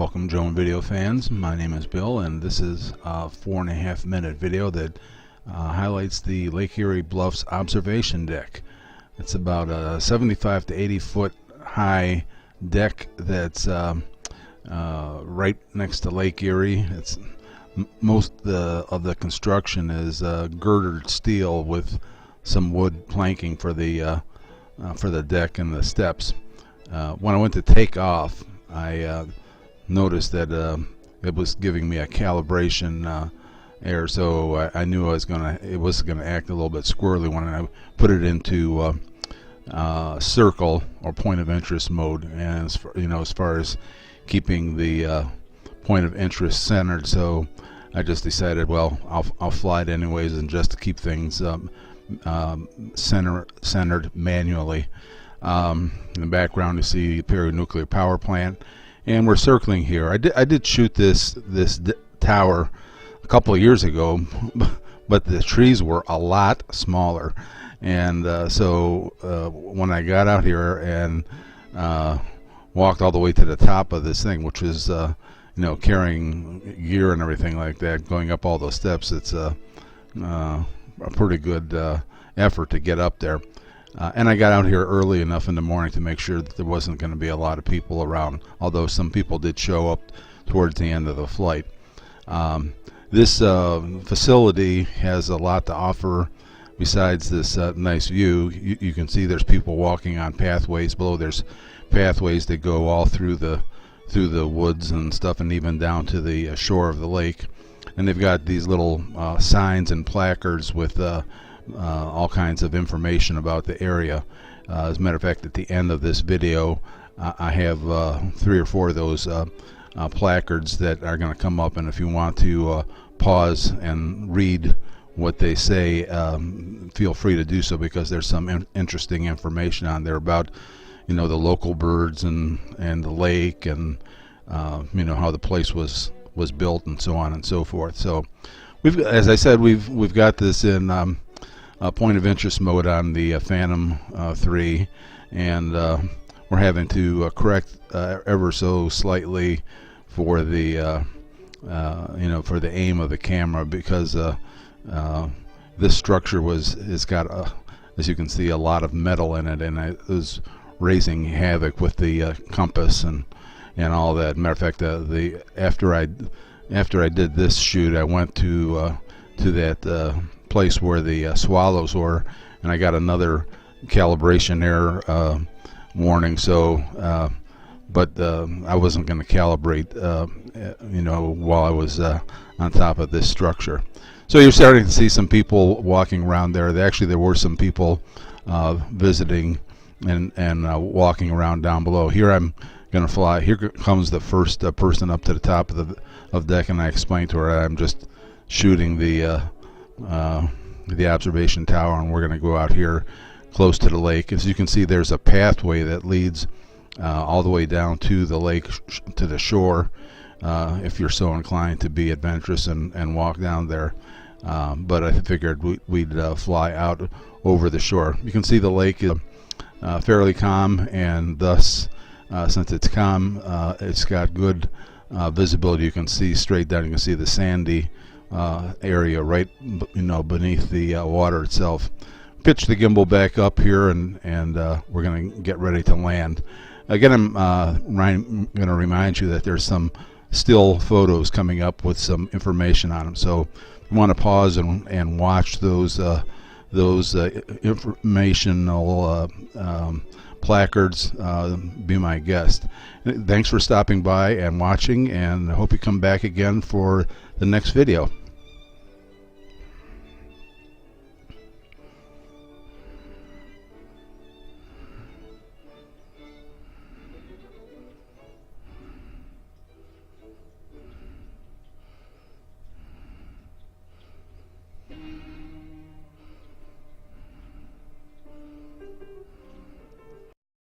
Welcome drone video fans, my name is Bill and this is a 4.5 minute video that highlights the Lake Erie Bluffs observation deck. It's about a 75 to 80 foot high deck that's right next to Lake Erie. It's most of the construction is girdered steel with some wood planking for the deck and the steps. When I went to take off, I noticed that it was giving me a calibration error, so I knew it was gonna act a little bit squirrely when I put it into circle or point of interest mode, and as far as keeping the point of interest centered. So I just decided, well, I'll fly it anyways, and just to keep things centered manually. In the background you see the Perry nuclear power plant, and we're circling here. I did shoot this tower a couple of years ago, but the trees were a lot smaller, and so when I got out here and walked all the way to the top of this thing, which is carrying gear and everything like that, going up all those steps, it's a pretty good effort to get up there. And I got out here early enough in the morning to make sure that there wasn't going to be a lot of people around, although some people did show up towards the end of the flight. This facility has a lot to offer besides this nice view. You can see there's people walking on pathways below. There's pathways that go all through the woods and stuff, and even down to the shore of the lake. And they've got these little signs and placards with all kinds of information about the area. As a matter of fact, at the end of this video, I have 3 or 4 of those placards that are going to come up, and if you want to pause and read what they say, feel free to do so, because there's some interesting information on there about the local birds and the lake, and how the place was built, and so on and so forth. So as I said, we've got this in point of interest mode on the Phantom 3, and we're having to correct ever so slightly for the for the aim of the camera, because this structure has got as you can see, a lot of metal in it, and it was raising havoc with the compass and all that. Matter of fact, after I did this shoot, I went to that place where the swallows were, and I got another calibration error warning. So but I wasn't going to calibrate while I was on top of this structure. So you're starting to see some people walking around there. There were some people visiting and walking around down below. Here I'm going to fly. Here comes the first person up to the top of the deck, and I explained to her I'm just shooting the observation tower, and we're going to go out here close to the lake. As you can see, there's a pathway that leads all the way down to the lake, to the shore, if you're so inclined to be adventurous and walk down there. But I figured we'd fly out over the shore. You can see the lake is fairly calm, and thus since it's calm, it's got good visibility. You can see straight down. You can see the sandy area right beneath the water itself. Pitch the gimbal back up here, and we're going to get ready to land. Again, I'm going to remind you that there's some still photos coming up with some information on them, so if you want to pause and watch those informational placards, be my guest. Thanks for stopping by and watching, and I hope you come back again for the next video.